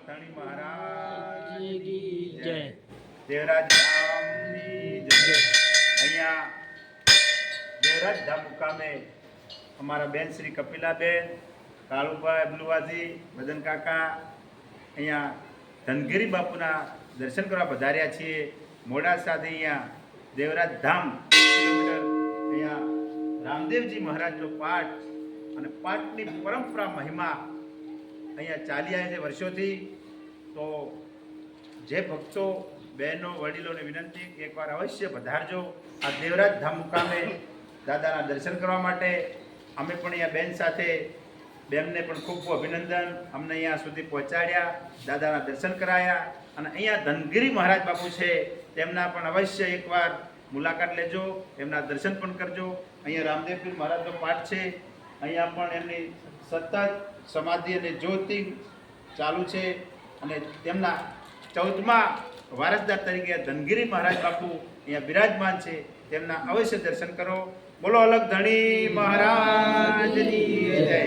ધણી મહારાજ કી જય. દેવરાજ ધામની જય. અહીંયા દેવરાજ ધામ મુકામે અમારા બેન શ્રી કપિલાબેન, કાળુભાઈ, અબલુવાજી, મદન કાકા અહીંયા ધનગીરી બાપુના દર્શન કરવા પધાર્યા છીએ. મોડાસાથી અહીંયા દેવરાજ ધામ અહીંયા રામદેવજી મહારાજનો પાઠ અને પાઠની પરંપરા મહિમા અહીંયા ચાલી આવે છે વર્ષોથી. તો જે ભક્તો, બહેનો, વડીલોને વિનંતી કે એકવાર અવશ્ય પધારજો આ દેવરાજ ધામ મુકામે દાદાના દર્શન કરવા માટે. અમે પણ અહીંયા બેન સાથે, બેનને પણ ખૂબ ખૂબ અભિનંદન. અમને અહીંયા સુધી પહોંચાડ્યા, દાદાના દર્શન કરાયા. અને અહીંયા ધનગીરી મહારાજ બાપુ છે, તેમના પણ અવશ્ય એકવાર મુલાકાત લેજો, એમના દર્શન પણ કરજો. અહીંયા રામદેવપીર મહારાજનો પાઠ છે, અહીંયા પણ એમની સતત સમાધિ અને જ્યોતિ ચાલુ છે. અને તેમના 14મા વારસદાર તરીકે ધનગીરી મહારાજ બાપુ અહીંયા બિરાજમાન છે, તેમના અવશ્ય દર્શન કરો. બોલો અલગ ધણી મહારાજની જય.